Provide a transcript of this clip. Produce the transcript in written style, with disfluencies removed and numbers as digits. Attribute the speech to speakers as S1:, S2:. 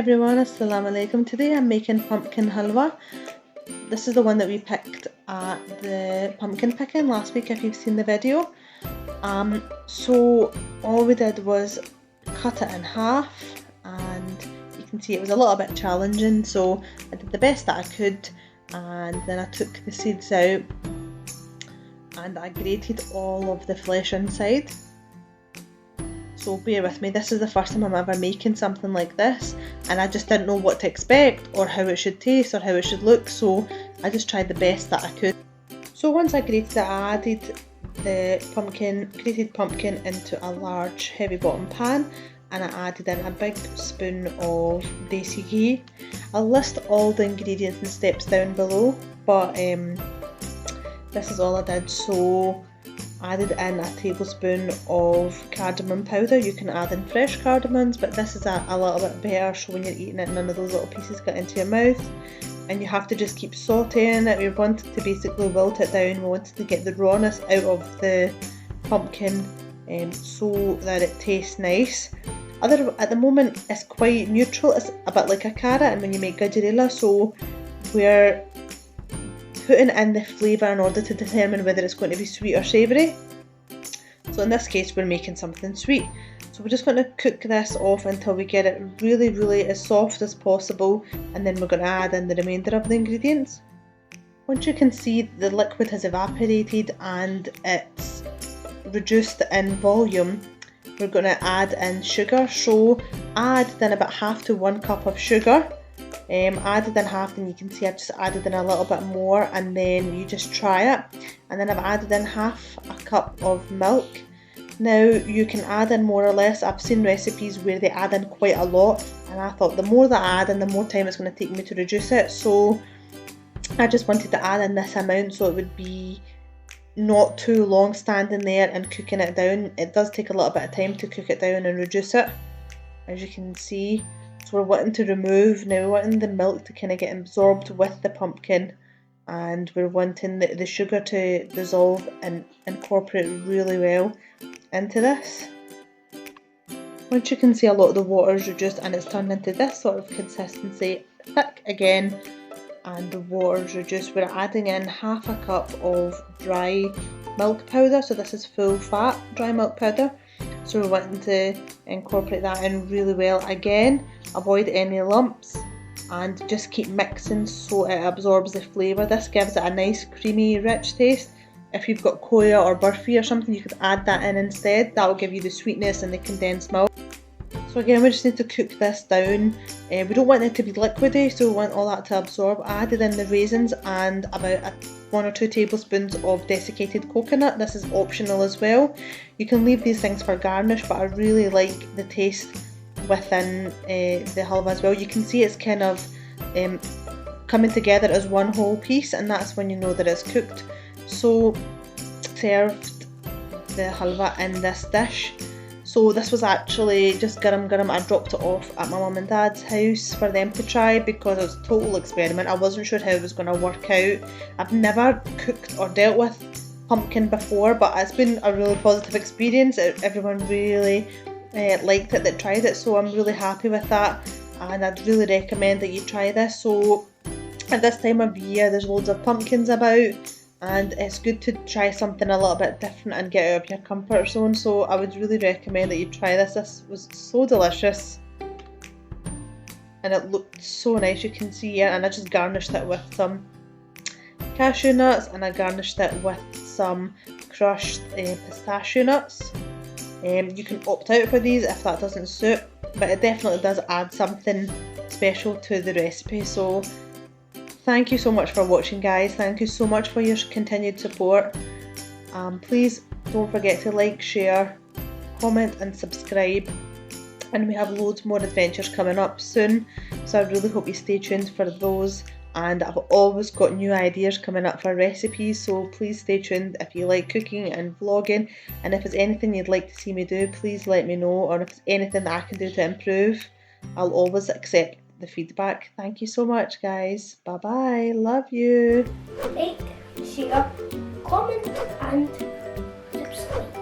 S1: everyone, assalamu alaikum. Today I'm making pumpkin halwa. This is the one that we picked at the pumpkin picking last week if you've seen the video. So all we did was cut it in half, and you can see it was a little bit challenging, so I did the best that I could, and then I took the seeds out and I grated all of the flesh inside. So bear with me, this is the first time I'm ever making something like this, and I just didn't know what to expect or how it should taste or how it should look, so I just tried the best that I could. So once I grated it, I added the grated pumpkin into a large heavy bottom pan, and I added in a big spoon of desi ghee. I'll list all the ingredients and steps down below, but this is all I did. So added in a tablespoon of cardamom powder. You can add in fresh cardamoms, but this is a little bit better, so when you're eating it none of those little pieces get into your mouth. And you have to just keep sauteing it. We wanted to basically wilt it down. We wanted to get the rawness out of the pumpkin so that it tastes nice. At the moment it's quite neutral, it's a bit like a carrot and when you make gajirela, so we're putting in the flavour in order to determine whether it's going to be sweet or savoury. So in this case we're making something sweet. So we're just going to cook this off until we get it really as soft as possible, and then we're going to add in the remainder of the ingredients. Once you can see the liquid has evaporated and it's reduced in volume, we're going to add in sugar. So add then about half to 1 cup of sugar. Added in half, and you can see I've just added in a little bit more, and then you just try it. And then I've added in half a cup of milk. Now you can add in more or less. I've seen recipes where they add in quite a lot, and I thought the more that I add in, the more time it's going to take me to reduce it, so I just wanted to add in this amount so it would be not too long standing there and cooking it down. It does take a little bit of time to cook it down and reduce it, as you can see. So we're wanting to remove, now we're wanting the milk to kind of get absorbed with the pumpkin, and we're wanting the sugar to dissolve and incorporate really well into this. Once you can see a lot of the water is reduced and it's turned into this sort of consistency, thick again, and the water is reduced, we're adding in half a cup of dry milk powder. So this is full fat dry milk powder. So we're wanting to incorporate that in really well. Again, avoid any lumps and just keep mixing so it absorbs the flavour. This gives it a nice creamy rich taste. If you've got koya or burfi or something, you could add that in instead. That will give you the sweetness and the condensed milk. So again, we just need to cook this down. We don't want it to be liquidy, so we want all that to absorb. I added in the raisins and about 1 or 2 tablespoons of desiccated coconut. This is optional as well. You can leave these things for garnish, but I really like the taste within the halwa as well. You can see it's kind of coming together as one whole piece, and that's when you know that it's cooked. So served the halwa in this dish. So this was actually just garam. I dropped it off at my mum and dad's house for them to try because it was a total experiment. I wasn't sure how it was going to work out. I've never cooked or dealt with pumpkin before, but it's been a really positive experience. Everyone really liked it that tried it, so I'm really happy with that, and I'd really recommend that you try this. So at this time of year there's loads of pumpkins about, and it's good to try something a little bit different and get out of your comfort zone, so I would really recommend that you try this. This was so delicious and it looked so nice, you can see it. And I just garnished it with some cashew nuts, and I garnished it with some crushed pistachio nuts. You can opt out for these if that doesn't suit, but it definitely does add something special to the recipe. So thank you so much for watching, guys. Thank you so much for your continued support. Please don't forget to like, share, comment and subscribe, and we have loads more adventures coming up soon, so I really hope you stay tuned for those. And I've always got new ideas coming up for recipes, so please stay tuned if you like cooking and vlogging, and if there's anything you'd like to see me do, please let me know, or if there's anything that I can do to improve, I'll always accept the feedback. Thank you so much, guys. Bye bye. Love you.
S2: Like, share, comment and subscribe.